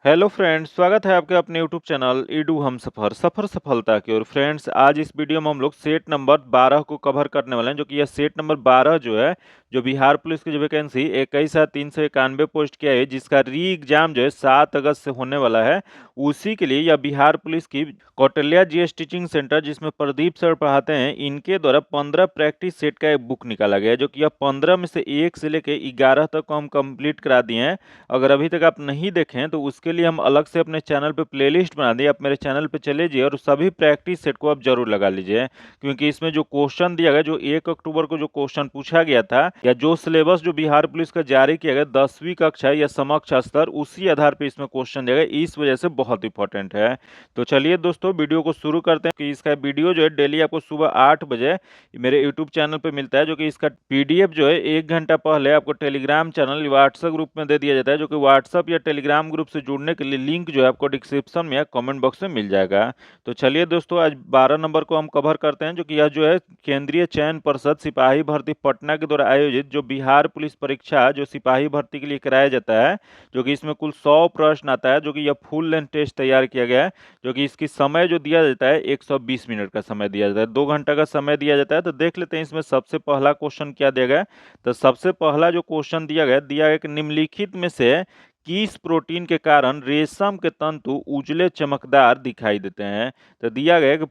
Hello friends, स्वागत है आपके अपने यूट्यूब चैनल ईडू हम सफ़र सफ़र सफलता की ओर। फ्रेंड्स, आज इस वीडियो में हम लोग सेट नंबर 12 को कवर करने वाले हैं, जो कि यह सेट नंबर 12 जो है, जो बिहार पुलिस की जो वैकेंसी 21,391 पोस्ट की है, जिसका री एग्जाम जो है 7 अगस्त से होने वाला है। उसी के लिए यह बिहार पुलिस की कौटिल्या जीएस टीचिंग सेंटर, जिसमें प्रदीप सर पढ़ाते हैं, इनके द्वारा 15 प्रैक्टिस सेट का एक बुक निकाला गया है, जो कि यह 15 में से 1 से लेकर 11 तक को हम कंप्लीट करा दिए हैं। अगर अभी तक आप नहीं देखें तो उसके लिए हम अलग से अपने चैनल पे प्लेलिस्ट बना दिए। आप मेरे चैनल पे चले जाइए और सभी प्रैक्टिस सेट को आप जरूर लगा लीजिए, क्योंकि इसमें जो क्वेश्चन दिया गया, जो 1 अक्टूबर को जो क्वेश्चन पूछा गया था, या जो सिलेबस जो बिहार पुलिस का जारी किया गया 10वीं कक्षा या समकक्ष स्तर, उसी आधार पर इसमें क्वेश्चन दिया गया। इस वजह से बहुत इंपॉर्टेंट है। तो चलिए दोस्तों, वीडियो को शुरू करते हैं कि इसका वीडियो जो है डेली आपको सुबह 8 बजे मेरे यूट्यूब चैनल पे मिलता है, जो कि इसका पीडीएफ जो है 1 घंटा पहले आपको टेलीग्राम चैनल व्हाट्सएप ग्रुप में दे दिया जाता है, जो कि व्हाट्सएप या टेलीग्राम ग्रुप से जुड़ने के लिए लिंक जो है आपको डिस्क्रिप्शन में या कमेंट बॉक्स में मिल जाएगा। तो चलिए दोस्तों, आज 12 नंबर को हम कवर करते हैं, जो कि यह जो है केंद्रीय चयन पर्षद सिपाही भर्ती पटना के द्वारा आयोजित जो बिहार पुलिस परीक्षा जो सिपाही भर्ती के लिए कराया जाता है, जो कि इसमें कुल 100 प्रश्न आता है, जो कि यह फुल लेंथ टेस्ट तैयार किया गया है। जो कि इसकी समय जो दिया जाता है 120 मिनट का समय दिया जाता है, 2 घंटा का समय दिया जाता है। तो देख लेते हैं इसमें सबसे पहला क्वेश्चन क्या दिया गया है। तो सबसे पहला जो क्वेश्चन दिया गया कि निम्नलिखित में से किस प्रोटीन के कारण रेशम के तंतु उजले चमकदार दिखाई देते हैं। तो दिया गया कि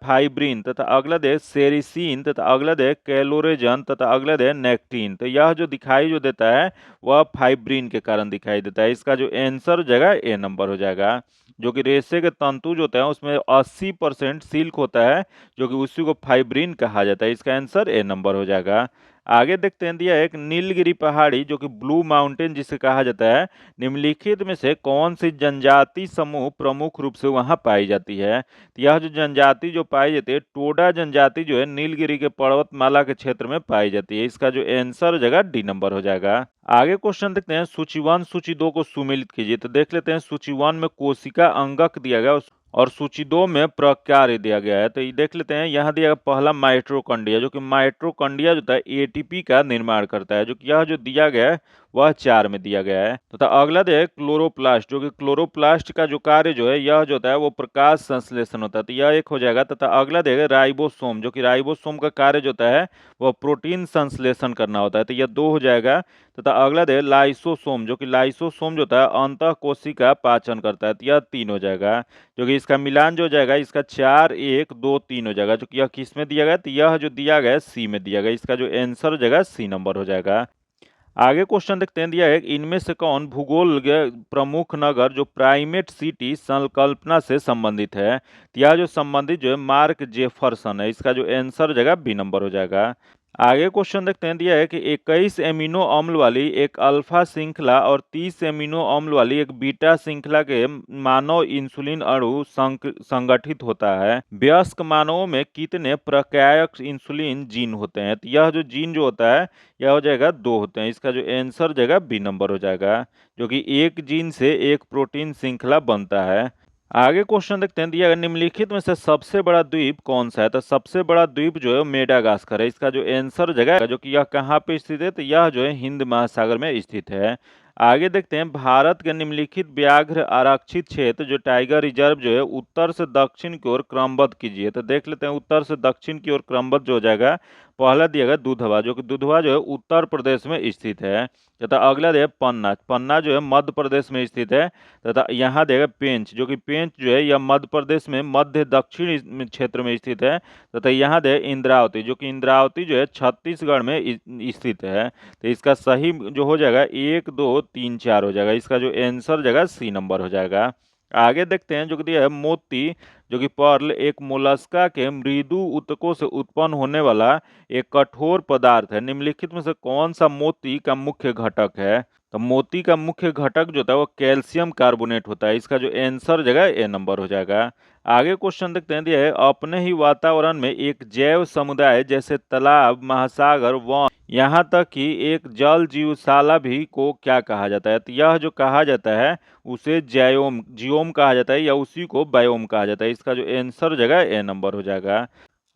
फाइब्रिन, तथा अगला दे सेरिसीन, तथा अगला दे कैलोरेजन, तथा अगला दे नेक्टिन। तो यह जो दिखाई जो देता है वह फाइब्रिन के कारण दिखाई देता है। इसका जो आंसर हो जाएगा ए नंबर हो जाएगा। जो कि रेशे के तंतु जो होता है उसमें 80% सिल्क होता है, जो कि उसी को फाइब्रिन कहा जाता है। इसका आंसर ए नंबर हो जाएगा। आगे देखते हैं, दिया है एक नीलगिरी पहाड़ी, जो कि ब्लू माउंटेन जिसे कहा जाता है, निम्नलिखित में से कौन सी जनजाति समूह प्रमुख रूप से वहां पाई जाती है। तो यह जो जनजाति जो पाई जाती है, टोडा जनजाति जो है नीलगिरी के पर्वतमाला के क्षेत्र में पाई जाती है। इसका जो आंसर हो जाएगा डी नंबर हो जाएगा। आगे क्वेश्चन देखते हैं, सूची 1 सूची 2 को सुमेलित कीजिए। तो देख लेते हैं, सूची 1 में कोशिका अंगक दिया गया और सूची 2 में प्रकार्य दिया गया है। तो ये देख लेते हैं, यहाँ दिया गया पहला माइटोकॉन्ड्रिया, जो कि माइटोकॉन्ड्रिया जो है एटीपी का निर्माण करता है। जो कि यह जो दिया गया है वह 4 में दिया गया है। तथा अगला दे क्लोरोप्लास्ट, जो कि क्लोरोप्लास्ट का जो कार्य जो है, यह जो होता है वो प्रकाश संश्लेषण होता है। तो यह एक हो जाएगा। तथा अगला देगा राइबोसोम, जो कि राइबोसोम का कार्य जो होता है वह प्रोटीन संश्लेषण करना होता है। तो यह 2 हो जाएगा। तथा अगला दे लाइसोसोम, जो कि लाइसोसोम जो होता है अंतः कोशिका पाचन करता है। तो यह 3 हो जाएगा। जो कि इसका मिलान जो हो जाएगा, इसका 4 1 2 3 हो जाएगा। जो कि यह किस में दिया गया, तो यह जो दिया गया सी में दिया गया। इसका जो आंसर हो जाएगा सी नंबर हो जाएगा। आगे क्वेश्चन देखते हैं, दिया है इनमें से कौन भूगोल के प्रमुख नगर जो प्राइमेट सिटी संकल्पना से संबंधित है। तो यह जो संबंधित जो है मार्क जेफरसन है। इसका जो आंसर हो जाएगा बी नंबर हो जाएगा। आगे क्वेश्चन देखते हैं, दिया है कि 21 एमिनो अम्ल वाली एक अल्फा श्रृंखला और 30 एमिनो अम्ल वाली एक बीटा श्रृंखला के मानव इंसुलिन अणु संगठित होता है। वयस्क मानवों में कितने प्रकार्यक इंसुलिन जीन होते हैं। तो यह जो जीन जो होता है यह हो जाएगा 2 होते हैं। इसका जो आंसर हो जाएगा बी नंबर हो जाएगा। जो कि एक जीन से एक प्रोटीन श्रृंखला बनता है। आगे क्वेश्चन देखते हैं, दिया गया निम्नलिखित में से सबसे बड़ा द्वीप कौन सा है। तो सबसे बड़ा द्वीप जो है मेडागास्कर है। इसका जो आंसर जगह जो कि यह कहाँ पे स्थित है, तो यह जो है हिंद महासागर में स्थित है। आगे देखते हैं, भारत के निम्नलिखित व्याघ्र आरक्षित क्षेत्र जो टाइगर रिजर्व जो है उत्तर से दक्षिण की ओर क्रमबद्ध कीजिए। तो देख लेते हैं, उत्तर से दक्षिण की ओर क्रमबद्ध जो हो जाएगा, पहला दिया गया दुधवा, जो कि दुधवा जो है उत्तर प्रदेश में स्थित है। तथा अगला दिया पन्ना, पन्ना जो है मध्य प्रदेश में स्थित है। तथा यहाँ देगा पेंच, जो कि पेंच जो है यह मध्य प्रदेश में मध्य दक्षिण क्षेत्र में स्थित है। तथा यहाँ दे इंद्रावती, जो कि इंद्रावती जो है छत्तीसगढ़ में स्थित है। तो इसका सही जो हो जाएगा 1 2 3 4 हो जाएगा। इसका जो आंसर जाएगा सी नंबर हो जाएगा। आगे देखते हैं, जो कि दिया है मोती, जो कि पर्ल एक मोलस्का के मृदु ऊतकों से उत्पन्न होने वाला एक कठोर पदार्थ है। निम्नलिखित में से कौन सा मोती का मुख्य घटक है। तो मोती का मुख्य घटक जो होता है वो कैल्शियम कार्बोनेट होता है। इसका जो आंसर जगह ए नंबर हो जाएगा। आगे क्वेश्चन देखते हैं, दिया है अपने ही वातावरण में एक जैव समुदाय जैसे तालाब, महासागर, वन, यहाँ तक कि एक जल जीवशाला भी को क्या कहा जाता है। तो यह जो कहा जाता है उसे जियोम कहा जाता है, या उसी को बायोम कहा जाता है। इसका जो आंसर जगह ए नंबर हो जाएगा।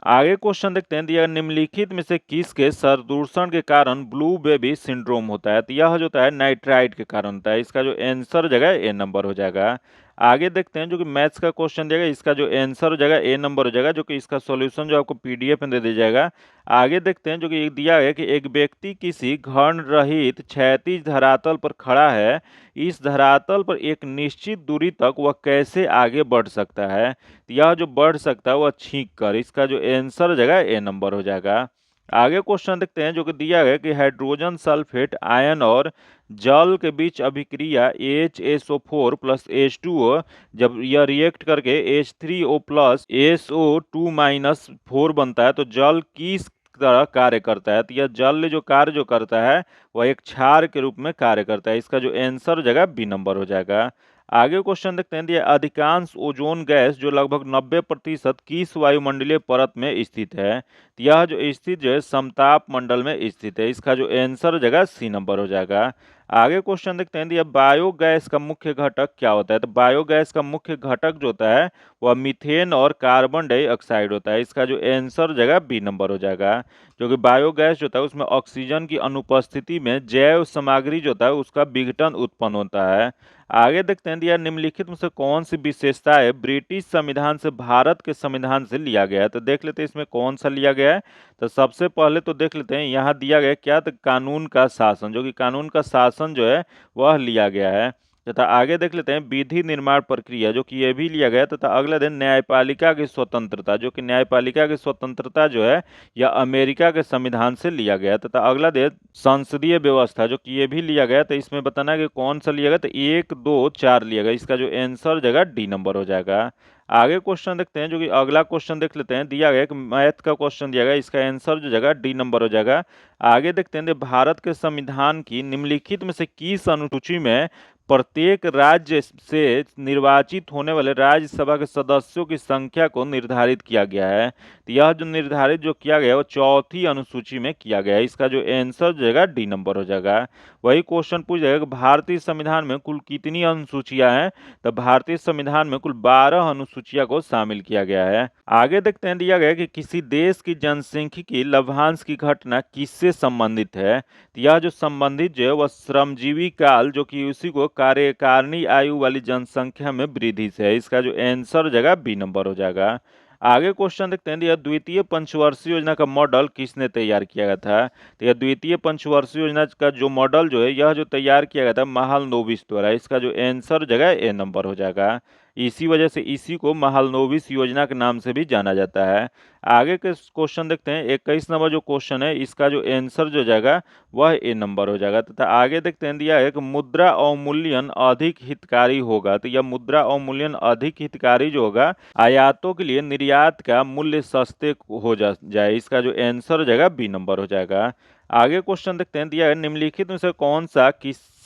आगे क्वेश्चन देखते हैं, दिया निम्नलिखित में से किसके प्रदूषण के कारण ब्लू बेबी सिंड्रोम होता है? तो यह जो होता है नाइट्राइट के कारण होता है। इसका जो आंसर हो जाएगा ए नंबर हो जाएगा। आगे देखते हैं जो कि मैथ्स का क्वेश्चन दिया गया, इसका जो आंसर हो जाएगा ए नंबर हो जाएगा, जो कि इसका सॉल्यूशन जो आपको पीडीएफ में दे दिया जाएगा। आगे देखते हैं जो कि दिया है कि एक व्यक्ति किसी घन रहित क्षैतिज धरातल पर खड़ा है, इस धरातल पर एक निश्चित दूरी तक वह कैसे आगे बढ़ सकता है? तो यह जो बढ़ सकता है वह छींक कर। इसका जो आंसर हो जाएगा ए नंबर हो जाएगा। आगे क्वेश्चन देखते हैं जो कि दिया गया कि हाइड्रोजन सल्फेट आयन और जल के बीच अभिक्रिया HSO4 प्लस H2O, जब यह रिएक्ट करके H3O प्लस SO2 माइनस 4 बनता है तो जल किस तरह कार्य करता है? तो यह जल जो कार्य जो करता है वह एक क्षार के रूप में कार्य करता है। इसका जो आंसर हो जाएगा बी नंबर हो जाएगा। आगे क्वेश्चन देखते हैं, दिया अधिकांश ओजोन गैस जो लगभग 90% किस वायुमंडलीय परत में स्थित है? तो यह जो स्थित जो है समताप मंडल में स्थित है। इसका जो आंसर हो जाएगा सी नंबर हो जाएगा। आगे क्वेश्चन देखते हैं, दिया बायोगैस का मुख्य घटक क्या होता है? तो बायोगैस का मुख्य घटक जो होता है वह मीथेन और कार्बन डाइऑक्साइड होता है। इसका जो आंसर हो जाएगा बी नंबर हो जाएगा। जो कि बायोगैस जो होता है उसमें ऑक्सीजन की अनुपस्थिति में जैव सामग्री जो होता है उसका विघटन उत्पन्न होता है। आगे देखते हैं, दिया निम्नलिखित में से कौन सी विशेषता है ब्रिटिश संविधान से भारत के संविधान से लिया गया है? तो देख लेते हैं इसमें कौन सा लिया गया है। तो सबसे पहले तो देख लेते हैं यहाँ दिया गया क्या, तो कानून का शासन, जो कि कानून का शासन जो है वह लिया गया है। तथा आगे देख लेते हैं विधि निर्माण प्रक्रिया, जो कि ये भी लिया गया। तथा अगला दिन न्यायपालिका की स्वतंत्रता, जो कि न्यायपालिका की स्वतंत्रता जो है यह अमेरिका के संविधान से लिया गया। तथा अगला दिन संसदीय व्यवस्था, जो कि ये भी लिया गया। तो इसमें बताना है कि कौन सा लिया गया, तो 1, 2, 4 लिया गया। इसका जो आंसर हो जाएगा डी नंबर हो जाएगा। आगे क्वेश्चन देखते हैं, जो कि अगला क्वेश्चन देख लेते हैं, दिया गया एक मैथ का क्वेश्चन दिया गया, इसका आंसर जो जाएगा डी नंबर हो जाएगा। आगे देखते हैं, भारत के संविधान की निम्नलिखित में से किस अनुसूची में प्रत्येक राज्य से निर्वाचित होने वाले राज्यसभा के सदस्यों की संख्या को निर्धारित किया गया है? तो यह जो निर्धारित जो किया गया है वो चौथी अनुसूची में किया गया है। इसका जो आंसर जो जाएगा डी नंबर हो जाएगा। वही क्वेश्चन पूछ जाएगा कि भारतीय संविधान में कुल कितनी अनुसूचियां हैं? तो भारतीय संविधान में कुल 12 अनुसूचियां को शामिल किया गया है। आगे देखते हैं, दिया गया कि किसी देश की जनसांख्यिकी लभ्यांश की घटना किससे संबंधित है? तो यह जो संबंधित जो है वह श्रमजीवी काल, जो कि उसी को कार्यकारिणी आयु वाली जनसंख्या में वृद्धि से है। इसका जो आंसर हो जाएगा बी नंबर हो जाएगा। आगे क्वेश्चन देखते हैं, यह द्वितीय पंचवर्षीय योजना का मॉडल किसने तैयार किया गया था? तो यह द्वितीय पंचवर्षीय योजना का जो मॉडल जो है यह जो तैयार किया गया था महालनोबिस द्वारा। इसका जो आंसर जगह ए नंबर हो जाएगा। इसी वजह से इसी को महालनोबिस योजना के नाम से भी जाना जाता है। आगे के क्वेश्चन देखते हैं, 21 नंबर जो क्वेश्चन है इसका जो आंसर जो जाएगा वह ए नंबर हो जाएगा। तथा आगे देखते हैं, दिया है कि मुद्रा अवमूल्यन अधिक हितकारी होगा। तो यह मुद्रा अवमूल्यन अधिक हितकारी जो होगा आयातों के लिए निर्यात का मूल्य सस्ते हो जाए। इसका जो आंसर हो जाएगा बी नंबर हो जाएगा। आगे क्वेश्चन देखते हैं, दिया है निम्नलिखित में से कौन सा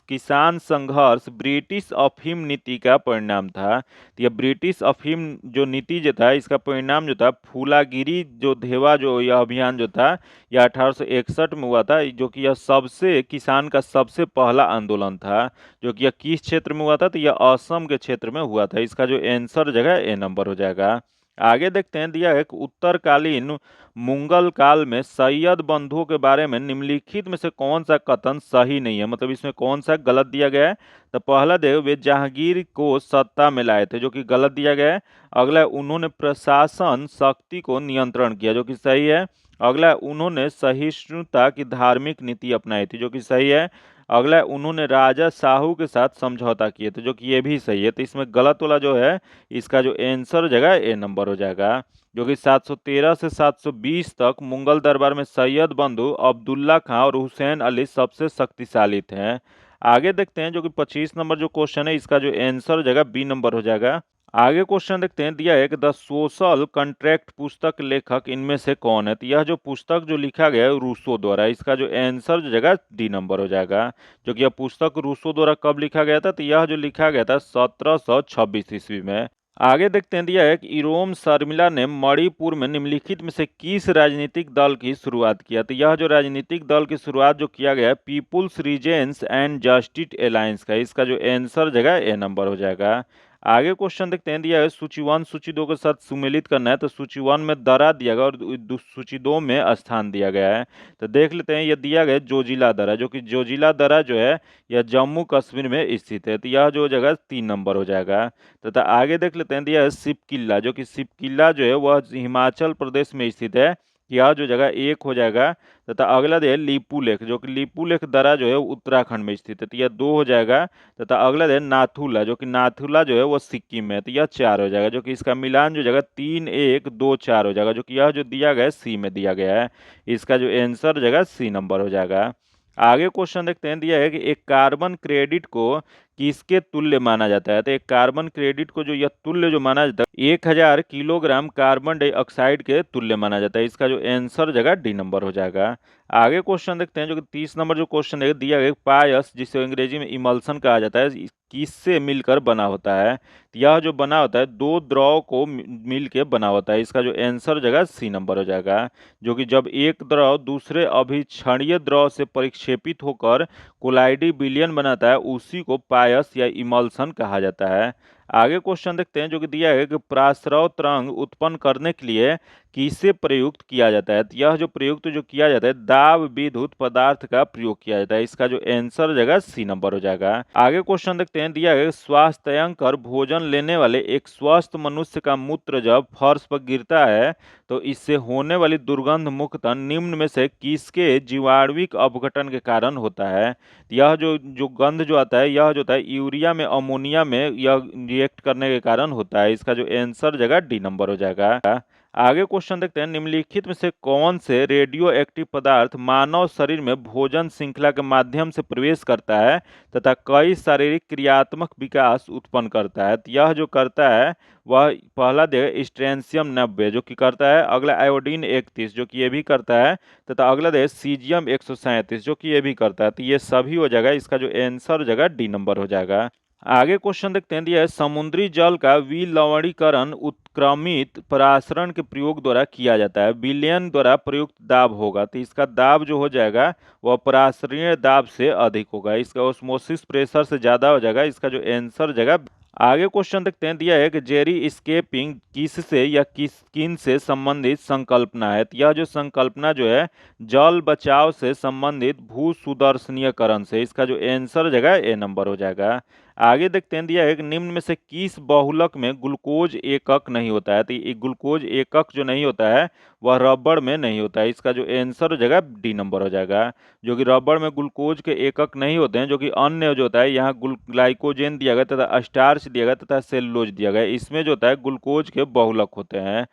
किसान संघर्ष ब्रिटिश अफीम नीति का परिणाम था? तो यह ब्रिटिश अफीम जो नीति जो था इसका परिणाम जो था फूलागिरी जो धेवा जो यह अभियान जो था यह 1861 में हुआ था, जो कि यह सबसे किसान का सबसे पहला आंदोलन था। जो कि यह किस क्षेत्र में हुआ था? तो यह असम के क्षेत्र में हुआ था। इसका जो आंसर जगह ए नंबर हो जाएगा। आगे देखते हैं, दिया है कि उत्तरकालीन मुगल काल में सैयद बंधुओं के बारे में निम्नलिखित में से कौन सा कथन सही नहीं है? मतलब इसमें कौन सा गलत दिया गया है? तो पहला देखो, वे जहांगीर को सत्ता में लाए थे, जो कि गलत दिया गया है। अगला, उन्होंने प्रशासन शक्ति को नियंत्रण किया, जो कि सही है। अगला, उन्होंने सहिष्णुता की धार्मिक नीति अपनाई थी, जो कि सही है। अगला, उन्होंने राजा साहू के साथ समझौता किए थे, जो कि ये भी सही है। तो इसमें गलत वाला जो है इसका जो आंसर हो जाएगा ए नंबर हो जाएगा। जो कि 713 से 720 तक मुगल दरबार में सैयद बंधु अब्दुल्ला खां और हुसैन अली सबसे शक्तिशाली थे। आगे देखते हैं, जो कि 25 नंबर जो क्वेश्चन है इसका जो आंसर हो जाएगा बी नंबर हो जाएगा। आगे क्वेश्चन देखते हैं, दिया है कि द सोशल कॉन्ट्रैक्ट पुस्तक लेखक इनमें से कौन है? तो यह जो पुस्तक जो लिखा गया है रूसो द्वारा। इसका जो आंसर जो जाएगा डी नंबर हो जाएगा। जो कि यह पुस्तक रूसो द्वारा कब लिखा गया था? तो यह जो लिखा गया था 1726 ईस्वी में। आगे देखते हैं, दिया है कि इरोम शर्मिला ने मणिपुर में निम्नलिखित में से किस राजनीतिक दल की शुरुआत किया? तो यह जो राजनीतिक दल की शुरुआत जो किया गया है people's Regent's and justice alliance का। इसका जो आंसर जगह ए नंबर हो जाएगा। आगे क्वेश्चन देखते हैं, दिया है सूची 1 सूची 2 के साथ सुमेलित करना है। तो सूची 1 में दरा दिया गया और सूची 2 में स्थान दिया गया है। तो देख लेते हैं, ये दिया गया जोजिला दरा, जो कि जोजिला दरा जो है यह जम्मू कश्मीर में स्थित है। तो यह जो जगह 3 नंबर हो जाएगा। तथा आगे देख लेते हैं, दिया है शिव किला, जो कि शिव किला जो है वह हिमाचल प्रदेश में स्थित है। यह जो जगह 1 हो जाएगा। तथा अगला जो है लीपू लेक, जो कि लीपू लेक दरा जो है उत्तराखंड में स्थित है। तो यह 2 हो जाएगा। तथा अगला है नाथुला, जो कि नाथुला जो है वो सिक्किम में है। तो यह 4 हो जाएगा, जो कि इसका मिलान जो जगह 3 1 2 4 हो जाएगा, जो कि यह जो दिया गया है सी में दिया गया है। इसका जो आंसर जगह सी नंबर हो जाएगा। आगे क्वेश्चन देखते हैं, दिया है कि एक कार्बन क्रेडिट को किसके तुल्य माना जाता है। तो एक कार्बन क्रेडिट को जो यह तुल्य जो माना जाता है 1000 किलोग्राम कार्बन डाइऑक्साइड के तुल्य माना जाता है। इसका जो आंसर जगह डी नंबर हो जाएगा। आगे क्वेश्चन देखते हैं, जो कि 30 नंबर जो क्वेश्चन है, दिया गया पायस, जिसे अंग्रेजी में इमल्सन कहा जाता है, किससे मिलकर बना होता है। तो यह जो बना होता है 2 द्रव को मिल के बना होता है। इसका जो आंसर जगह सी नंबर हो जाएगा, जो कि जब एक द्रव दूसरे अभिक्षणीय द्रव से परिक्षेपित होकर कोलाइडी विलयन बनाता है, उसी को पायस या इमल्सन कहा जाता है। आगे क्वेश्चन देखते हैं, जो कि दिया है कि प्रासरव तरंग उत्पन्न करने के लिए किसे प्रयुक्त किया जाता है। तो यह जो प्रयुक्त जो किया जाता है दाब विद्युत पदार्थ का प्रयोग किया जाता है। इसका जो आंसर जगह सी नंबर हो जाएगा। आगे क्वेश्चन देखते हैं, दिया है स्वास्थ्यंकर भोजन लेने वाले एक स्वस्थ मनुष्य का मूत्र जब फर्श पर गिरता है तो इससे होने वाली दुर्गंध मुक्तन निम्न में से किसके जीवाणुविक अपघटन के कारण होता है। यह जो जो गंध जो आता है, यह जो होता है यूरिया में अमोनिया में यह रिएक्ट करने के कारण होता है। इसका जो आंसर जगह डी नंबर हो जाएगा। आगे क्वेश्चन देखते हैं, निम्नलिखित में से कौन से रेडियो एक्टिव पदार्थ मानव शरीर में भोजन श्रृंखला के माध्यम से प्रवेश करता है तथा कई शारीरिक क्रियात्मक विकास उत्पन्न करता है। तो यह जो करता है वह पहला देगा स्ट्रेंशियम 90, जो कि करता है। अगला आयोडीन 31, जो कि ये भी करता है। तथा अगला देगा सीजियम 137, जो कि ये भी करता है। तो ये सभी हो जाएगा। इसका जो आंसर जगह डी नंबर हो जाएगा। आगे क्वेश्चन देखते हैं, दिया है समुद्री जल का विलवणीकरण उत्क्रमित परासरण के प्रयोग द्वारा किया जाता है। विलयन द्वारा प्रयुक्त दाब होगा। तो इसका दाब जो हो जाएगा वह परासरणीय दाब से अधिक होगा। इसका ऑस्मोसिस प्रेशर से ज्यादा हो जाएगा। इसका जो आंसर जगह। आगे क्वेश्चन देखते हैं, दिया है कि जेरी स्केपिंग किससे या किन से संबंधित संकल्पना है। तो यह जो संकल्पना जो है जल बचाव से संबंधित भू सुदर्शनीयकरण से। इसका जो आंसर जगह ए नंबर हो जाएगा। आगे देखते हैं, दिया है कि निम्न में से किस बहुलक में ग्लूकोज एकक नहीं होता है। तो ये ग्लूकोज एकक जो नहीं होता है वह रबड़ में नहीं होता है। इसका जो आंसर जगह डी नंबर हो जाएगा, जो कि रबड़ में ग्लूकोज के एकक नहीं होते हैं। जो कि अन्य जो होता है यहाँ ग्लाइकोजेन दिया गया तथा स्टार्च दिया गया तथा सेलुलोज दिया गया, इसमें जो होता है ग्लूकोज के बहुलक होते हैं।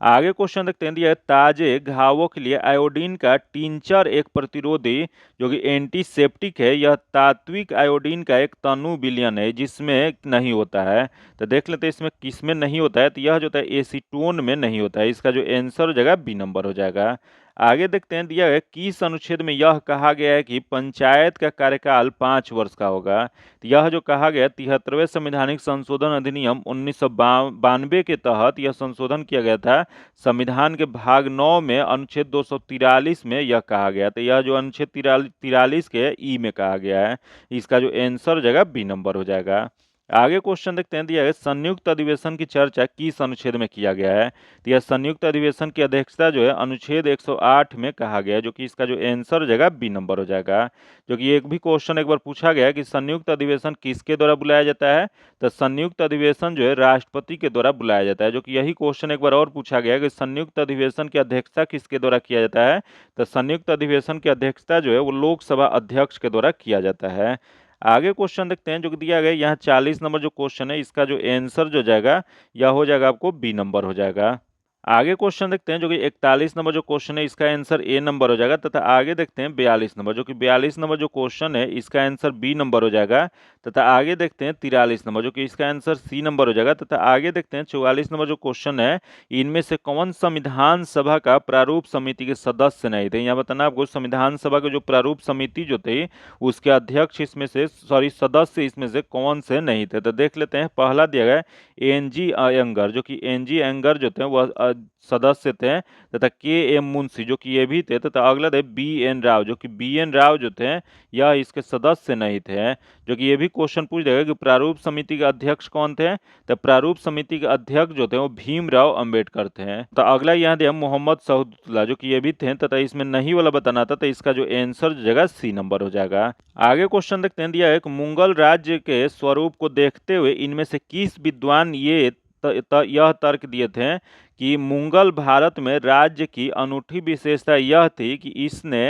आगे क्वेश्चन देखते हैं, दिया है ताजे घावों के लिए आयोडीन का टिंचर एक प्रतिरोधी जो कि एंटीसेप्टिक है। यह तात्विक आयोडीन का एक तनु विलयन है जिसमें नहीं होता है। तो देख लेते हैं इसमें किसमें नहीं होता है। तो यह जो होता है एसीटोन में नहीं होता है। इसका जो आंसर जगह बी नंबर हो जाएगा। आगे देखते हैं, दिया है किस अनुच्छेद में यह कहा गया है कि पंचायत का कार्यकाल 5 वर्ष का होगा। तो यह जो कहा गया 73वें संवैधानिक संशोधन अधिनियम 1992 के तहत यह संशोधन किया गया था। संविधान के भाग 9 में अनुच्छेद 243 में यह कहा गया। तो यह जो अनुच्छेद 43 के ई में कहा गया है। इसका जो आंसर जगह बी नंबर हो जाएगा। आगे क्वेश्चन देखते हैं, दिया है संयुक्त अधिवेशन की चर्चा किस अनुच्छेद में किया गया है। तो यह संयुक्त अधिवेशन की अध्यक्षता जो है अनुच्छेद 108 में कहा गया है, जो कि इसका जो आंसर जगह बी नंबर हो जाएगा। जो कि एक भी क्वेश्चन एक बार पूछा गया है कि संयुक्त अधिवेशन किसके द्वारा बुलाया जाता है। तो संयुक्त अधिवेशन जो है राष्ट्रपति के द्वारा बुलाया जाता है। जो कि यही क्वेश्चन एक बार और पूछा गया है कि संयुक्त अधिवेशन की अध्यक्षता किसके द्वारा किया जाता है। तो संयुक्त अधिवेशन की अध्यक्षता जो है वो लोकसभा अध्यक्ष के द्वारा किया जाता है। आगे क्वेश्चन देखते हैं, जो कि दिया गया यहाँ 40 नंबर जो क्वेश्चन है, इसका जो आंसर जो जाएगा यह हो जाएगा आपको बी नंबर हो जाएगा। आगे क्वेश्चन देखते हैं, जो कि 41 नंबर जो क्वेश्चन है, इसका आंसर ए नंबर हो जाएगा। तथा आगे देखते हैं 42 नंबर, जो कि 42 नंबर जो क्वेश्चन है, इसका आंसर बी नंबर हो जाएगा। तथा आगे देखते हैं 43 नंबर, जो कि इसका आंसर सी नंबर हो जाएगा। तथा आगे देखते हैं 44 नंबर जो क्वेश्चन है, इनमें से कौन संविधान सभा का प्रारूप समिति के सदस्य नहीं थे। यहाँ बताना आपको संविधान सभा के जो प्रारूप समिति जो थे उसके अध्यक्ष इसमें से सदस्य इसमें से कौन से नहीं थे। तो देख लेते हैं, पहला दिया गया एनजी अयंगर, जो कि एनजी अयंगर जो थे वह सदस्य थे। तथा के एम मुंशी जो कि ये भी थे। तथा अगला थे बी एन राव, जो कि बी एन राव जो थे यह इसके सदस्य नहीं थे। जो कि ये भी क्वेश्चन पूछ देगा कि प्रारूप समिति के अध्यक्ष कौन थे, तो प्रारूप समिति के अध्यक्ष जो थे वो भीमराव अंबेडकर थे। तो अगला यहाँ दिया मोहम्मद शहदुल्ला, जो कि ये भी थे, तथा इसमें नहीं वाला बताना था, तो इसका जो आंसर जो जगह सी नंबर हो जाएगा। आगे क्वेश्चन देखते हैं, दिया है कि मुगल राज्य के स्वरूप को देखते हुए इनमें से किस विद्वान यह तर्क दिए थे कि मुगल भारत में राज्य की अनूठी विशेषता यह थी कि इसने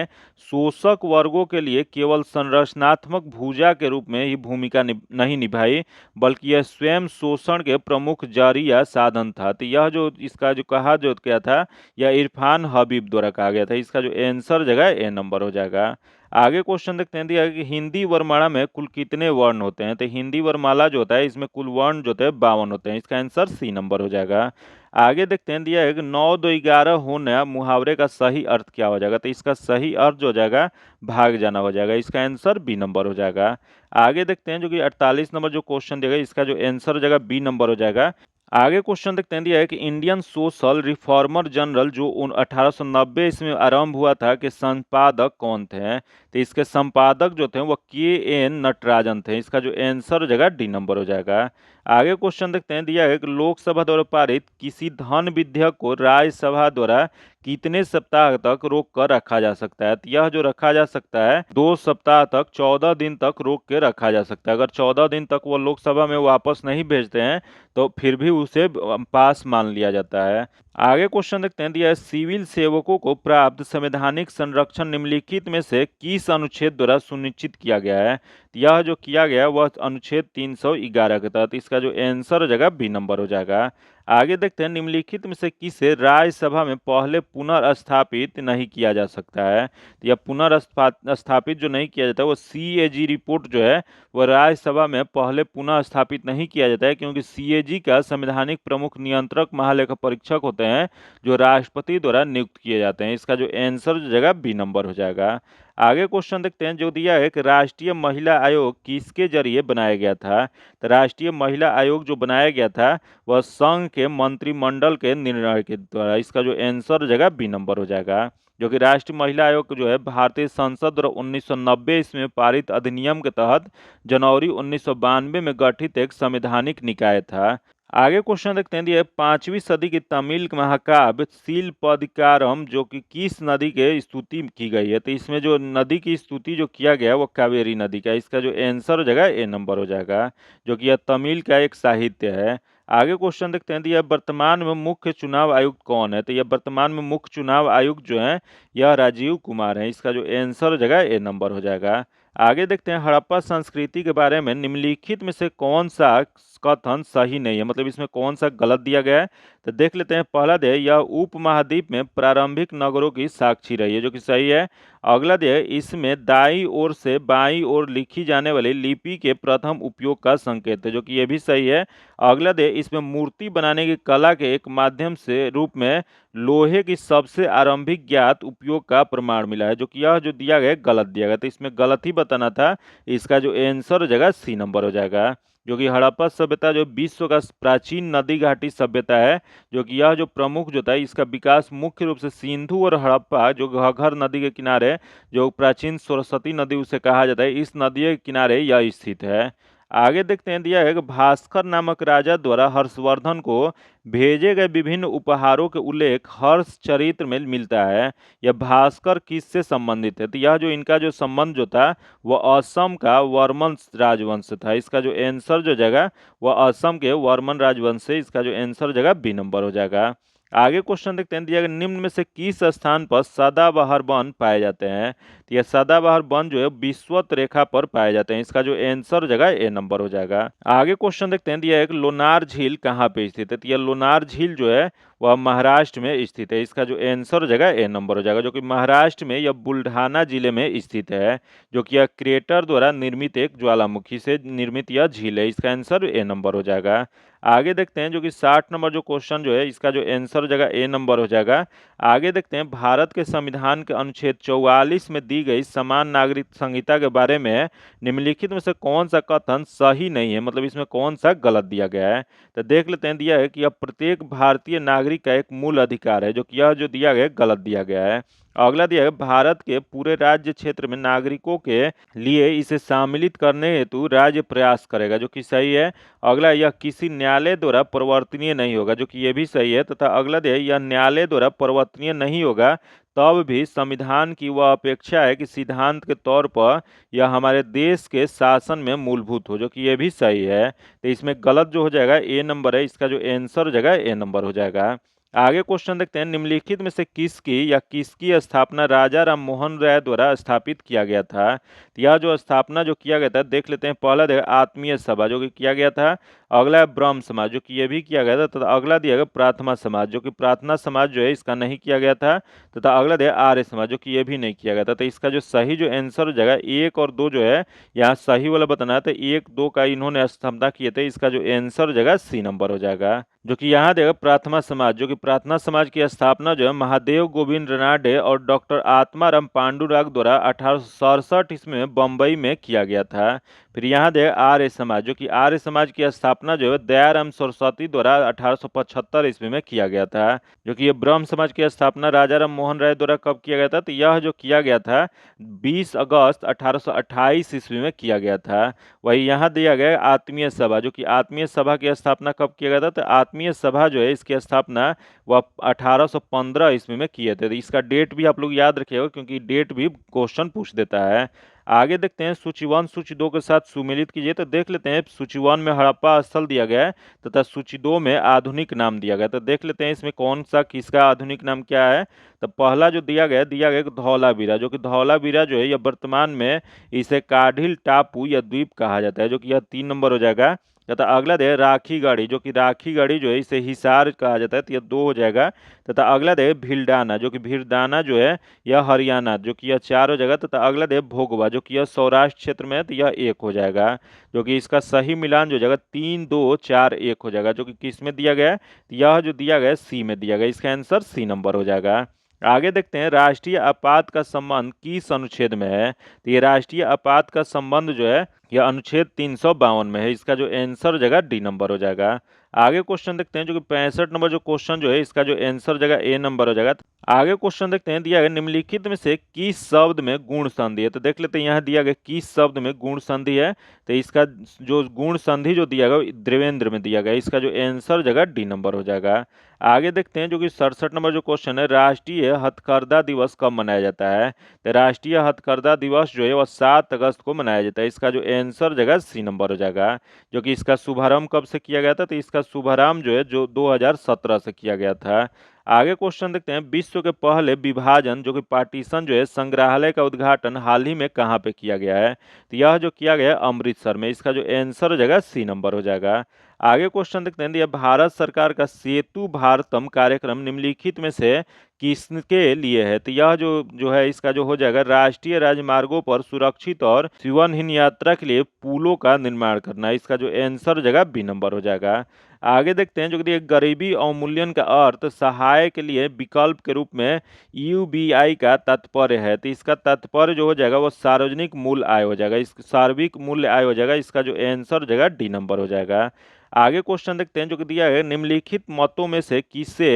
शोषक वर्गों के लिए केवल संरचनात्मक भुजा के रूप में ही भूमिका नहीं निभाई, बल्कि यह स्वयं शोषण के प्रमुख जरिया साधन था। तो यह जो इसका जो कहा जो क्या था, यह इरफान हबीब द्वारा कहा गया था। इसका जो आंसर जगह ए नंबर हो जाएगा। आगे क्वेश्चन देखते हैं, दिया कि हिंदी वर्णमाला में कुल कितने वर्ण होते हैं, तो हिंदी वर्णमाला जो होता है इसमें कुल वर्ण जो होते हैं 52 होते हैं। इसका आंसर सी नंबर हो जाएगा। आगे देखते हैं, दिया है कि 9 2 11 होना मुहावरे का सही अर्थ क्या हो जाएगा, तो इसका सही अर्थ जो हो जाएगा भाग जाना हो जाएगा। इसका आंसर बी नंबर हो जाएगा। आगे देखते हैं जो कि 48 नंबर जो क्वेश्चन दिया गया, इसका जो आंसर हो जाएगा बी नंबर हो जाएगा। आगे क्वेश्चन देखते हैं, दिया है कि इंडियन सोशल रिफॉर्मर जनरल जो 1890 इसमें आरंभ हुआ था के संपादक कौन थे, तो इसके संपादक जो थे वो के.एन. नटराजन थे। इसका जो आंसर हो जाएगा डी नंबर हो जाएगा। आगे क्वेश्चन देखते हैं, दिया है कि लोकसभा द्वारा पारित किसी धन विधेयक को राज्यसभा द्वारा कितने सप्ताह तक रोक कर रखा जा सकता है, तो यह जो रखा जा सकता है 2 सप्ताह तक 14 दिन तक रोक के रखा जा सकता है। अगर 14 दिन तक वो लोकसभा में वापस नहीं भेजते हैं तो फिर भी उसे पास मान लिया जाता है। आगे क्वेश्चन देखते हैं, दिया है सिविल सेवकों को प्राप्त संवैधानिक संरक्षण निम्नलिखित में से किस अनुच्छेद द्वारा सुनिश्चित किया गया है, तो यह जो किया गया वह अनुच्छेद 311 के तहत। इसका जो आंसर हो जाएगा बी नंबर हो जाएगा। आगे देखते हैं, निम्नलिखित में से किसे राज्यसभा में पहले पुनर्स्थापित नहीं किया जा सकता है, तो यह पुनर्स्थापित जो नहीं किया जाता है वो CAG रिपोर्ट जो है वह राज्यसभा में पहले पुनः स्थापित नहीं किया जाता है, क्योंकि CAG का संवैधानिक प्रमुख नियंत्रक महालेखा परीक्षक होते हैं जो राष्ट्रपति द्वारा नियुक्त किए जाते हैं। इसका जो आंसर जो जगह बी नंबर हो जाएगा। आगे क्वेश्चन देखते हैं, जो दिया है कि राष्ट्रीय महिला आयोग किसके जरिए बनाया गया था, तो राष्ट्रीय महिला आयोग जो बनाया गया था वह संघ के मंत्रिमंडल के निर्णय के द्वारा। इसका जो आंसर जगह बी नंबर हो जाएगा। जो कि राष्ट्रीय महिला आयोग जो है भारतीय संसद द्वारा 1990 इसमें पारित अधिनियम के तहत जनवरी 1992 में गठित एक संवैधानिक निकाय था। आगे क्वेश्चन देखते हैं, दिया 5वीं सदी की तमिल महाकाव्य शिलपदिकारम जो कि किस नदी के स्तुति की गई है, तो इसमें जो नदी की स्तुति जो किया गया है वो कावेरी नदी का। इसका जो आंसर हो जाएगा ए नंबर हो जाएगा, जो कि यह तमिल का एक साहित्य है। आगे क्वेश्चन देखते हैं, दिया वर्तमान में मुख्य चुनाव आयुक्त कौन है, तो यह वर्तमान में मुख्य चुनाव आयुक्त जो है यह राजीव कुमार है। इसका जो आंसर हो जाएगा ए नंबर हो जाएगा। आगे देखते हैं, हड़प्पा संस्कृति के बारे में निम्नलिखित में से कौन सा कथन सही नहीं है, मतलब इसमें कौन सा गलत दिया गया है, तो देख लेते हैं। पहला दे यह उपमहाद्वीप में प्रारंभिक नगरों की साक्षी रही है, जो कि सही है। अगला दे इसमें दाईं ओर से बाईं ओर लिखी जाने वाली लिपि के प्रथम उपयोग का संकेत है, जो कि यह भी सही है। अगला दे इसमें मूर्ति बनाने की कला के एक माध्यम से रूप में लोहे की सबसे आरंभिक ज्ञात उपयोग का प्रमाण मिला है, जो कि यह जो दिया गया गलत दिया गया, तो इसमें गलत ही बताना था। इसका जो आंसर हो जाएगा सी नंबर हो जाएगा। जो कि हड़प्पा सभ्यता जो विश्व का प्राचीन नदी घाटी सभ्यता है, जो कि यह जो प्रमुख जो था इसका विकास मुख्य रूप से सिंधु और हड़प्पा जो घग्गर नदी के किनारे जो प्राचीन सरस्वती नदी उसे कहा जाता है, इस नदी के किनारे यह स्थित है। आगे देखते हैं, दिया है कि भास्कर नामक राजा द्वारा हर्षवर्धन को भेजे गए विभिन्न उपहारों के उल्लेख हर्ष चरित्र में मिलता है। यह भास्कर किससे संबंधित है, तो यह जो इनका जो संबंध जो था वह असम का वर्मन राजवंश था। इसका जो आंसर जो जगह वह असम के वर्मन राजवंश से। इसका जो आंसर जगह बी नंबर हो जाएगा। आगे क्वेश्चन देखते हैं, दिया गया निम्न में से किस स्थान पर सदाबहार वन पाए जाते हैं, तो यह सदाबहार वन जो है विषुवत रेखा पर पाए जाते हैं। इसका जो आंसर जगह ए नंबर हो जाएगा। आगे क्वेश्चन देखते हैं, दिया है कि लोनार झील कहाँ पे स्थित है, तो यह लोनार झील जो है वह महाराष्ट्र में स्थित है। इसका जो आंसर जगह ए नंबर हो जाएगा, जो कि महाराष्ट्र में यह बुल्ढाना जिले में स्थित है, जो कि यह क्रेटर द्वारा निर्मित एक ज्वालामुखी से निर्मित यह झील है। इसका आंसर ए नंबर हो जाएगा। आगे देखते हैं, जो कि 60 नंबर जो क्वेश्चन जो है इसका जो आंसर जगह ए नंबर हो जाएगा। आगे देखते हैं, भारत के संविधान के अनुच्छेद 44 में दी गई समान नागरिक संहिता के बारे में निम्नलिखित में से कौन सा कथन सही नहीं है, मतलब इसमें कौन सा गलत दिया गया है, तो देख लेते हैं। दिया है कि यह प्रत्येक भारतीय नागरिक का एक मूल अधिकार है, जो कि यह जो दिया गया गलत दिया गया है। अगला दिया है भारत के पूरे राज्य क्षेत्र में नागरिकों के लिए इसे सम्मिलित करने हेतु राज्य प्रयास करेगा, जो कि सही है। अगला, यह किसी न्यायालय द्वारा परिवर्तनीय नहीं होगा, जो कि ये भी सही है। तथा अगला दिया है यह न्यायालय द्वारा परिवर्तनीय नहीं होगा, तब भी संविधान की वह अपेक्षा है कि सिद्धांत के तौर पर यह हमारे देश के शासन में मूलभूत हो, जो कि ये भी सही है। तो इसमें गलत जो हो जाएगा ए नंबर है, इसका जो आंसर हो जाएगा ए नंबर हो जाएगा। आगे क्वेश्चन देखते हैं, निम्नलिखित में से किसकी या किसकी स्थापना राजा राम मोहन राय द्वारा स्थापित किया गया था। तो यह जो स्थापना जो किया गया था देख लेते हैं। पहला देखा आत्मीय सभा, जो कि किया गया था। अगला है ब्रह्म समाज, जो कि ये भी किया गया था। तथा अगला दिया गया प्रार्थना समाज, जो कि प्रार्थना समाज जो है इसका नहीं किया गया था। तथा अगला दिया आर्य समाज, जो कि ये भी नहीं किया गया था। तो इसका जो सही जो आंसर हो जाएगा 1 और 2 जो है यहाँ सही वाला बताना है। तो 1, 2 का इन्होंने स्थापना किए थे, इसका जो आंसर हो जाएगा सी नंबर हो जाएगा, जो कि यहाँ देगा प्रार्थना समाज। जो कि प्रार्थना समाज की स्थापना जो है महादेव गोविंद रनाडे और डॉक्टर आत्माराम पांडुरंग द्वारा 1867 ईस्वी में बम्बई में किया गया था। फिर यहाँ देगा आर्य समाज, जो कि आर्य समाज की स्थापना जो है दयाराम सरस्वती द्वारा 1875 ईस्वी में किया गया था। जो कि ये ब्रह्म समाज की स्थापना राजा राम मोहन राय द्वारा कब किया गया था, तो यह जो किया गया था 20 अगस्त 1828 ईस्वी में किया गया था। वही यहाँ दिया गया आत्मीय सभा, जो कि आत्मीय सभा की स्थापना कब किया गया था, तो आत्मीय सभा जो है इसकी स्थापना वह 1815 ईस्वी में किए थे। तो इसका डेट भी आप लोग याद रखिएगा, क्योंकि डेट भी क्वेश्चन पूछ देता है। आगे देखते हैं, सूची 1 सूची 2 के साथ सुमेलित कीजिए। तो देख लेते हैं, सूची 1 में हड़प्पा स्थल दिया गया है तथा सूची 2 में आधुनिक नाम दिया गया। तो देख लेते हैं इसमें कौन सा किसका आधुनिक नाम क्या है। तो पहला जो दिया गया धौलावीरा, जो कि धौलावीरा जो है यह वर्तमान में इसे काढ़िल टापू या द्वीप कहा जाता है, जो कि यह 3 नंबर हो जाएगा। तथा अगला है राखी गढ़ी, जो कि राखी गढ़ी जो है इसे हिसार कहा जाता है, तो यह 2 हो जाएगा। तथा अगला है भीलडाना, जो कि भीलडाना जो है यह हरियाणा, जो कि यह 4 हो जाएगा। तथा अगला है भोगवा, जो कि यह सौराष्ट्र क्षेत्र में है, तो यह 1 हो जाएगा। जो कि इसका सही मिलान जो हो जाएगा 3, 2, 4, 1 हो जाएगा, जो कि किस में दिया गया है, तो यह जो दिया गया है सी में दिया गया। इसका आंसर सी नंबर हो जाएगा। आगे देखते हैं, राष्ट्रीय आपात का संबंध किस अनुच्छेद में है। तो ये राष्ट्रीय आपात का संबंध जो है यह अनुच्छेद 352 में है। इसका जो आंसर हो जाएगा डी नंबर हो जाएगा। आगे क्वेश्चन देखते हैं, जो कि 65 नंबर जो क्वेश्चन जो है इसका जो आंसर हो जाएगा ए नंबर हो जाएगा। आगे क्वेश्चन देखते हैं, दिया गया निम्नलिखित में से किस शब्द में गुण संधि है। तो देख लेते हैं, यहाँ दिया गया किस शब्द में गुण संधि है। तो इसका जो गुण संधि जो दिया गया देवेंद्र में दिया गया। इसका जो आंसर हो जाएगा डी नंबर हो जाएगा। आगे देखते हैं, जो कि 67 नंबर जो क्वेश्चन है, राष्ट्रीय हथकरघा दिवस कब मनाया जाता है। तो राष्ट्रीय हथकरघा दिवस जो है वह 7 अगस्त को मनाया जाता है। इसका जो आंसर जगह सी नंबर हो जाएगा। जो कि इसका शुभारंभ कब से किया गया था, तो इसका शुभारंभ जो है जो 2017 से किया गया था। आगे क्वेश्चन देखते हैं, विश्व के पहले विभाजन जो कि पार्टीशन जो है संग्रहालय का उद्घाटन हाल ही में कहाँ पे किया गया है। तो यह जो किया गया है अमृतसर में। इसका जो आंसर हो जाएगा सी नंबर हो जाएगा। आगे क्वेश्चन देखते हैं, यह भारत सरकार का सेतु भारतम कार्यक्रम निम्नलिखित में से किसके लिए है। तो यह जो है इसका जो हो जाएगा राष्ट्रीय राजमार्गों पर सुरक्षित और जीवनहीन यात्रा के लिए पुलों का निर्माण करना है। इसका जो आंसर हो जाएगा बी नंबर हो जाएगा। आगे देखते हैं, जो कि गरीबी अवमूल्यन का अर्थ सहाय के लिए विकल्प के रूप में यूबीआई का तात्पर्य है। तो इसका तात्पर्य जो हो जाएगा वो सार्वजनिक मूल्य आय हो जाएगा। इस सार्वजनिक मूल्य आय हो जाएगा। इसका जो आंसर हो जाएगा डी नंबर हो जाएगा। आगे क्वेश्चन देखते हैं, जो कि दिया है निम्नलिखित मतों में से किसे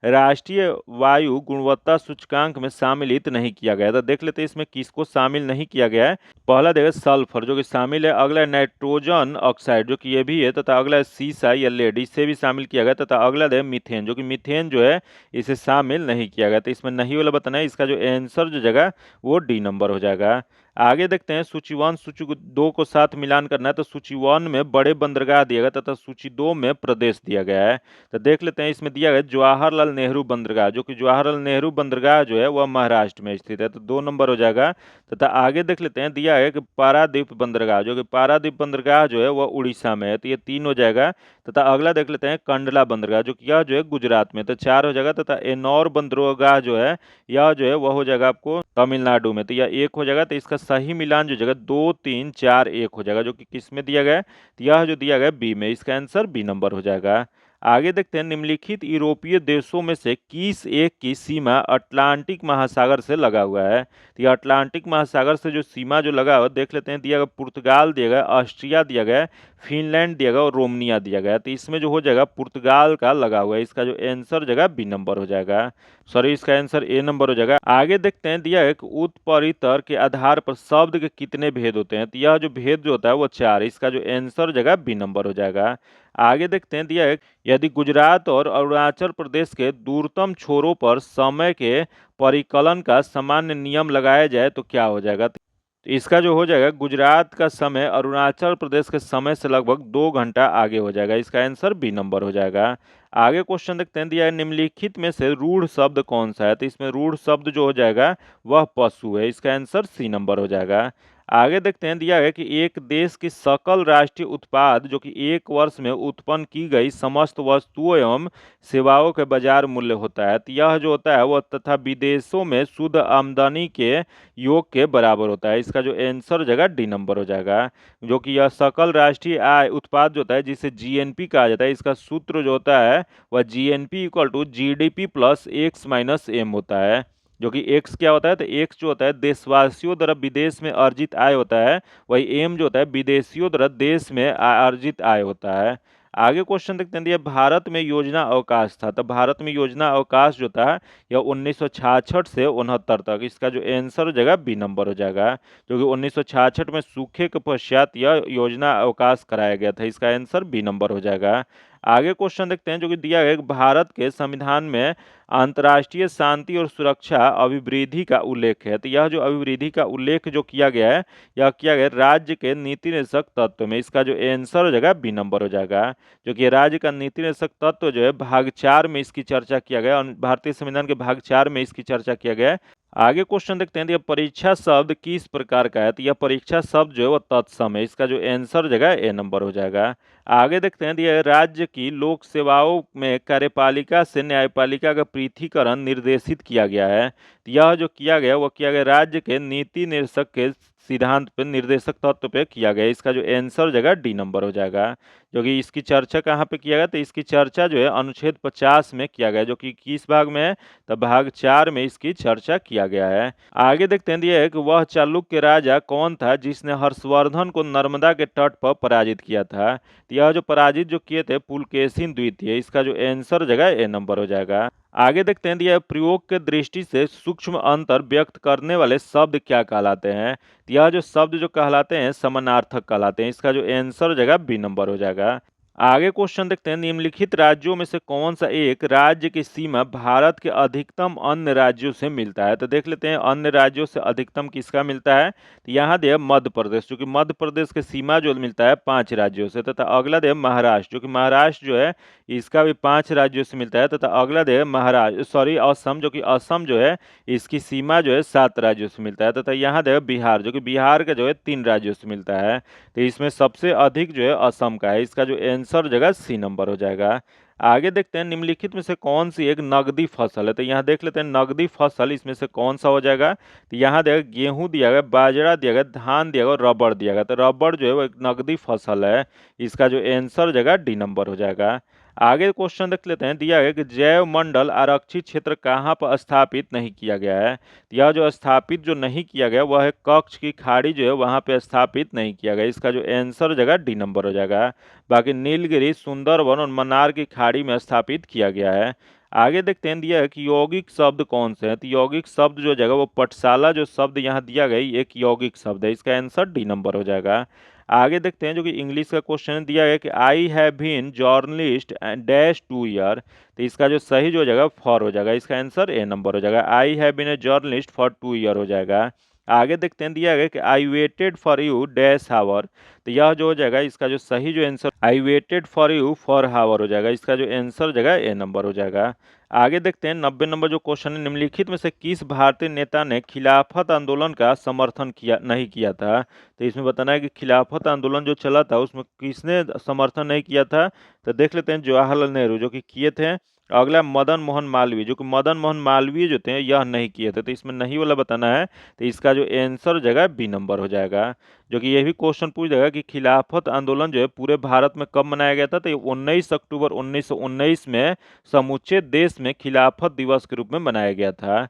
राष्ट्रीय वायु गुणवत्ता सूचकांक में शामिलित नहीं किया गया। तो देख लेते हैं इसमें किसको शामिल नहीं किया गया है। पहला देखिए सल्फर, जो कि शामिल है। अगला है नाइट्रोजन ऑक्साइड, जो कि ये भी है। तथा अगला है सीसा या लेड, इसे भी शामिल किया गया। तथा अगला है मीथेन, जो कि मीथेन जो है इसे शामिल नहीं किया गया। तो इसमें नहीं वाला बताना है। इसका जो आंसर जो जगह वो डी नंबर हो जाएगा। आगे देखते हैं, सूची 1 सूची 2 को साथ मिलान करना है। तो सूची 1 में बड़े बंदरगाह दिया गया तथा सूची 2 में प्रदेश दिया गया है। तो देख लेते हैं, इसमें दिया गया जवाहरलाल नेहरू बंदरगाह, जो कि जवाहरलाल नेहरू बंदरगाह जो है वह महाराष्ट्र में स्थित है। तो 2 नंबर हो जाएगा। तथा आगे देख लेते हैं, दिया है कि पारादीप बंदरगाह, जो कि पारादीप बंदरगाह जो है वह उड़ीसा में है। तो ये 3 हो जाएगा। तथा अगला देख लेते हैं कंडला बंदरगाह, जो कि यह जो है गुजरात में। तो 4 हो जाएगा। तथा एनौर बंदरगाह जो है यह जो है वह हो जाएगा आपको तमिलनाडु में। तो यह 1 हो जाएगा। तो इसका सही मिलान जो जगह 2, 3, 4, 1 हो जाएगा, जो कि किस में दिया गया है। तो यह जो दिया गया बी में। इसका आंसर बी नंबर हो जाएगा। आगे देखते हैं, निम्नलिखित यूरोपीय देशों में से किस एक की सीमा अटलांटिक महासागर से लगा हुआ है। तो ये अटलांटिक महासागर से जो सीमा जो लगा हुआ देख लेते हैं, दिया गया पुर्तगाल दिया गया, ऑस्ट्रिया दिया गया, फिनलैंड दिया गया और रोमानिया दिया गया। तो इसमें जो हो जाएगा पुर्तगाल का लगा हुआ है, इसका जो आंसर जगह बी नंबर हो जाएगा, सॉरी इसका आंसर ए नंबर हो जाएगा। आगे देखते हैं, दिया एक उत्परितर के आधार पर शब्द के कितने भेद होते हैं। तो यह जो भेद जो होता है वो 4, इसका जो आंसर जगह बी नंबर हो जाएगा। आगे देखते हैं, दिया है यदि गुजरात और अरुणाचल प्रदेश के दूरतम छोरों पर समय के परिकलन का सामान्य नियम लगाया जाए तो क्या हो जाएगा। तो इसका जो हो जाएगा, गुजरात का समय अरुणाचल प्रदेश के समय से लगभग 2 घंटा आगे हो जाएगा, इसका आंसर बी नंबर हो जाएगा। आगे क्वेश्चन देखते हैं, दिया है निम्नलिखित में से रूढ़ शब्द कौन सा है। तो इसमें रूढ़ शब्द जो हो जाएगा वह पशु है, इसका आंसर सी नंबर हो जाएगा। आगे देखते हैं, दिया है कि एक देश की सकल राष्ट्रीय उत्पाद जो कि एक वर्ष में उत्पन्न की गई समस्त वस्तुओं एवं सेवाओं के बाजार मूल्य होता है। तो यह जो होता है वह तथा विदेशों में शुद्ध आमदनी के योग के बराबर होता है, इसका जो आंसर जगह डी नंबर हो जाएगा। जो कि यह सकल राष्ट्रीय आय उत्पाद जो होता है जिसे जीएनपी कहा जाता है, इसका सूत्र जो होता है वह GNP equal to GDP plus X minus M होता है। जो कि एक्स क्या होता है, तो एक्स जो होता है देशवासियों द्वारा विदेश में अर्जित आय होता है, वही एम जो होता है विदेशियों द्वारा देश में अर्जित आय होता है। आगे क्वेश्चन देखते हैं, दिया भारत में योजना अवकाश था। तो भारत में योजना अवकाश जो था यह 1966 से 69 तक, इसका जो आंसर हो जाएगा बी नंबर हो जाएगा। जो कि 1966 में सूखे के पश्चात यह योजना अवकाश कराया गया था, इसका आंसर बी नंबर हो जाएगा। आगे क्वेश्चन देखते हैं, जो कि दिया गया भारत के संविधान में अंतर्राष्ट्रीय शांति और सुरक्षा अभिवृद्धि का उल्लेख है। तो यह जो अभिवृद्धि का उल्लेख जो किया गया है, यह किया गया राज्य के नीति निर्देशक तत्व में, इसका जो आंसर हो जाएगा बी नंबर हो जाएगा। जो कि राज्य का नीति निर्देशक तत्व जो है भाग 4 में इसकी चर्चा किया गया और भारतीय संविधान के भाग 4 में इसकी चर्चा किया गया है। आगे क्वेश्चन देखते हैं, यह परीक्षा शब्द किस प्रकार का है। तो यह परीक्षा शब्द जो है वह तत्सम है, इसका जो आंसर जगह ए नंबर हो जाएगा। आगे देखते हैं, यह राज्य की लोक सेवाओं में कार्यपालिका से न्यायपालिका का पृथकीकरण निर्देशित किया गया है। तो यह जो किया गया वह किया गया राज्य के नीति निर्देशक के सिद्धांत पे, निर्देशक तत्व पे किया गया, इसका जो आंसर जगह डी नंबर हो जाएगा। जो कि इसकी चर्चा कहाँ पे किया गया, तो इसकी चर्चा जो है अनुच्छेद 50 में किया गया, जो कि किस भाग में है, तो भाग 4 में इसकी चर्चा किया गया है। आगे देखते हैं, दिया है कि वह चालुक्य राजा कौन था जिसने हर्षवर्धन को नर्मदा के तट पर पराजित किया था। तो यह जो पराजित जो किए थे पुलकेशिन द्वितीय, इसका जो आंसर जगह ए नंबर हो जाएगा। आगे देखते हैं, दिया प्रयोग के दृष्टि से सूक्ष्म अंतर व्यक्त करने वाले शब्द क्या कहलाते हैं। तो यह जो शब्द जो कहलाते हैं समानार्थक कहलाते हैं, इसका जो आंसर जगह बी नंबर हो जाएगा। आगे क्वेश्चन देखते हैं, निम्नलिखित राज्यों में से कौन सा एक राज्य की सीमा भारत के अधिकतम अन्य राज्यों से मिलता है। तो देख लेते हैं अन्य राज्यों से अधिकतम किसका मिलता है। तो यहाँ दे मध्य प्रदेश, जो कि मध्य प्रदेश की सीमा जो मिलता है 5 राज्यों से, तथा अगला दे महाराष्ट्र, जो कि महाराष्ट्र जो है इसका भी 5 राज्यों से मिलता है, तथा अगला दे महाराष्ट्र सॉरी असम, जो कि असम जो है इसकी सीमा जो है 7 राज्यों से मिलता है, तथा यहाँ दे बिहार, जो कि बिहार का जो है 3 राज्यों से मिलता है। तो इसमें सबसे अधिक जो है असम का है, इसका जो आंसर जगह सी नंबर हो जाएगा। आगे देखते हैं, निम्नलिखित में से कौन सी एक नगदी फसल है। तो यहाँ देख लेते हैं नगदी फसल इसमें से कौन सा हो जाएगा। तो यहाँ देखा गेहूं दिया गया, बाजरा दिया गया, धान दिया गया और रबड़ दिया गया। तो रबड़ जो है वो एक नगदी फसल है, इसका जो आंसर जगह डी नंबर हो जाएगा। आगे क्वेश्चन देख लेते हैं, दिया गया कि जैव मंडल आरक्षित क्षेत्र कहाँ पर स्थापित नहीं किया गया है। तो यह जो स्थापित जो नहीं किया गया वह है कच्छ की खाड़ी जो है वहाँ पे स्थापित नहीं किया गया, इसका जो आंसर जगह डी नंबर हो जाएगा। बाकी नीलगिरी, सुंदरवन और मन्नार की खाड़ी में स्थापित किया गया है। आगे देखते हैं, दिया है कि यौगिक शब्द कौन से हैं। तो यौगिक शब्द जो जगह वो पटशाला जो शब्द यहाँ दिया गया एक यौगिक शब्द है, इसका आंसर डी नंबर हो जाएगा। आगे देखते हैं, जो कि इंग्लिश का क्वेश्चन दिया गया कि I have been journalist and dash 2 year. तो इसका जो सही जो हो जाएगा फॉर हो जाएगा, इसका आंसर ए नंबर हो जाएगा। I have been a journalist for 2 year हो जाएगा। आगे देखते हैं, दिया गया कि I waited for you dash hour. तो यह जो हो जाएगा इसका जो सही जो answer I waited for you for hour हो जाएगा, इसका जो आंसर जगह ए नंबर हो जाएगा। आगे देखते हैं 90 नंबर जो क्वेश्चन है, निम्नलिखित में से किस भारतीय नेता ने खिलाफत आंदोलन का समर्थन किया नहीं किया था। तो इसमें बताना है कि खिलाफत आंदोलन जो चला था उसमें किसने समर्थन नहीं किया था। तो देख लेते हैं जवाहरलाल नेहरू जो कि किए थे, अगला मदन मोहन मालवीय, जो कि मदन मोहन मालवीय जो थे यह नहीं किए थे, तो इसमें नहीं वाला बताना है। तो इसका जो आंसर हो जाएगा बी नंबर हो जाएगा। जो कि ये भी क्वेश्चन पूछ देगा कि खिलाफत आंदोलन जो है पूरे भारत में कब मनाया गया था, तो ये 19 अक्टूबर 1919 में समूचे देश में खिलाफत दिवस के रूप में मनाया गया था।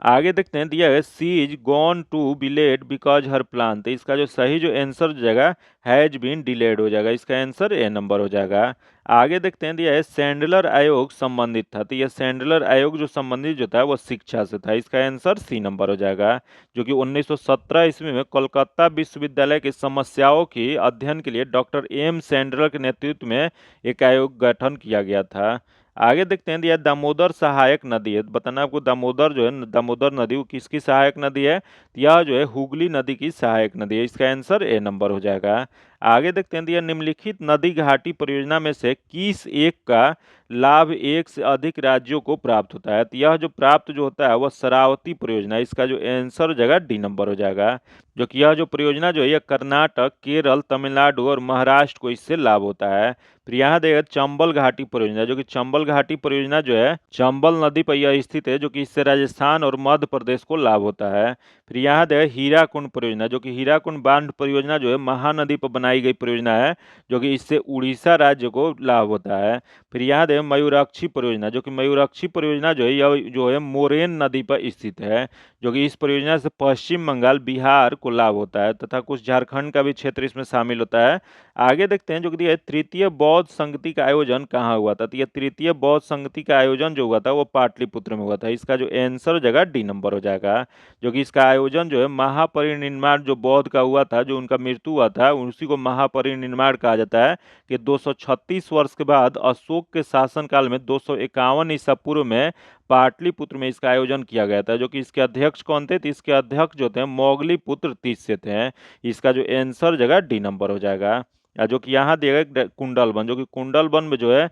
आगे देखते हैं, दिया है she is gone to be late because her plan, तो इसका जो सही जो आंसर हो जाएगा हैज बीन डिलेड हो जाएगा, इसका आंसर ए नंबर हो जाएगा। आगे देखते हैं, दिया है सैंडलर आयोग संबंधित था, तो यह सैंडलर आयोग जो संबंधित जो था वो शिक्षा से था, इसका आंसर सी नंबर हो जाएगा। जो कि 1917 ईस्वी में कोलकाता विश्वविद्यालय की समस्याओं की अध्ययन के लिए डॉक्टर एम सैंडलर के नेतृत्व में एक आयोग गठन किया गया था। आगे देखते हैं, दिया दामोदर सहायक नदी है, बताना आपको दामोदर जो है दामोदर नदी वो किसकी सहायक नदी है, तो यह जो है हुगली नदी की सहायक नदी है, इसका आंसर ए नंबर हो जाएगा। आगे देखते हैं, दिया निम्नलिखित नदी घाटी परियोजना में से किस एक का लाभ एक से अधिक राज्यों को प्राप्त होता है, तो यह जो प्राप्त जो होता है वह शरावती परियोजना है, इसका जो आंसर हो जाएगा डी नंबर हो जाएगा। जो कि यह जो परियोजना जो है यह कर्नाटक, केरल, तमिलनाडु और महाराष्ट्र को इससे लाभ होता है। फिर यहाँ देखिए चंबल घाटी परियोजना, जो कि चंबल घाटी परियोजना जो है चंबल नदी पर यह स्थित है, जो कि इससे राजस्थान और मध्य प्रदेश को लाभ होता है। फिर यहाँ देखिए हीराकुंड परियोजना, जो कि हीराकुंड बांध परियोजना जो है महानदी पर बनाई गई परियोजना है, जो कि इससे उड़ीसा राज्य को लाभ होता है। फिर यहाँ देखिए मयूराक्षी परियोजना, जो कि मयूराक्षी परियोजना जो है यह जो है मोरेन नदी पर स्थित है, जो कि इस परियोजना से पश्चिम बंगाल, बिहार को लाभ होता है तथा कुछ झारखंड का भी क्षेत्र इसमें शामिल होता है। आगे देखते हैं, जो कि तृतीय बौद्ध संगति का आयोजन कहाँ हुआ था, तो यह तृतीय बौद्ध संगति का आयोजन जो हुआ था वो पाटलिपुत्र में हुआ था, इसका जो आंसर हो जाएगा डी नंबर हो जाएगा। जो कि इसका आयोजन जो है महापरिनिर्वाण जो बौद्ध का हुआ था, जो उनका मृत्यु हुआ था उसी को महापरिनिर्वाण कहा जाता है, कि 236 वर्ष के बाद अशोक के शासनकाल में 251 ईसा पूर्व में पाटलिपुत्र में इसका आयोजन किया गया था। जो कि इसके अध्यक्ष कौन थे, तो इसके अध्यक्ष जो थे मोगलीपुत्र तीसरे थे, इसका जो आंसर जगह डी नंबर हो जाएगा। जो कि यहाँ दिया गया कुंडलवन, जो कि कुंडलवन में जो है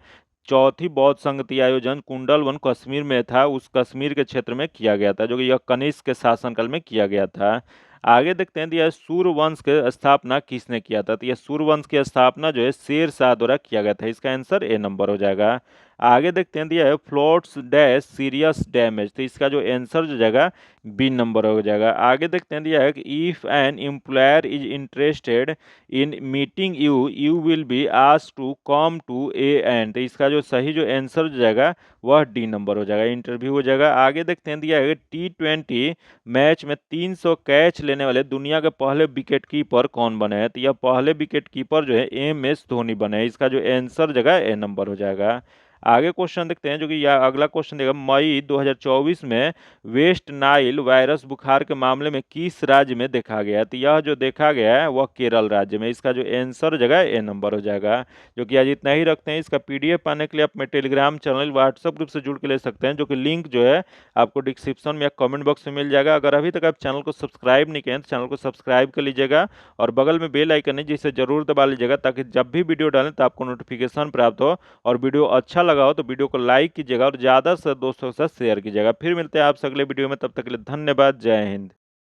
चौथी बौद्ध संगति आयोजन कुंडलवन कश्मीर में था, उस कश्मीर के क्षेत्र में किया गया था, जो कि यह कनिष्क के शासनकाल में किया गया था। आगे देखते हैं, दिया सूर्यवंश की स्थापना किसने किया था, तो यह सूर्यवंश की स्थापना जो है शेर शाह द्वारा किया गया था, इसका आंसर ए नंबर हो जाएगा। आगे देखते हैं, दिया है फ्लोट्स डैश सीरियस डैमेज, तो इसका जो आंसर जो जाएगा बी नंबर हो जाएगा। आगे देखते हैं, दिया है कि if an employer is interested in meeting you you will be asked to come to a end, तो इसका जो सही जो आंसर हो जाएगा वह डी नंबर हो जाएगा, इंटरव्यू हो जाएगा। आगे देखते हैं, दिया है T20 मैच में 300 कैच लेने वाले दुनिया के पहले विकेट कीपर कौन बने हैं, तो यह पहले विकेट कीपर जो है MS धोनी बने हैं, इसका जो आंसर जगह ए नंबर हो जाएगा। आगे क्वेश्चन देखते हैं, जो कि यह अगला क्वेश्चन देगा मई 2024 में वेस्ट नाइल वायरस बुखार के मामले में किस राज्य में देखा गया है, तो यह जो देखा गया है वह केरल राज्य में, इसका जो आंसर जगह ए नंबर हो जाएगा। जो कि आज इतना ही रखते हैं, इसका PDF पाने के लिए आप मेरे टेलीग्राम चैनल व्हाट्सएप ग्रुप से जुड़ के ले सकते हैं, जो कि लिंक जो है आपको डिस्क्रिप्शन में या कमेंट बॉक्स में मिल जाएगा। अगर अभी तक आप चैनल को सब्सक्राइब नहीं किए तो चैनल को सब्सक्राइब कर लीजिएगा और बगल में बेल आइकन है जिसे जरूर दबा लीजिएगा, ताकि जब भी वीडियो डालें तो आपको नोटिफिकेशन प्राप्त हो। और वीडियो अच्छा लगा हो तो वीडियो को लाइक कीजिएगा और ज़्यादा से दोस्तों के साथ शेयर कीजिएगा। फिर मिलते हैं आपसे अगले वीडियो में, तब तक के लिए धन्यवाद, जय हिंद।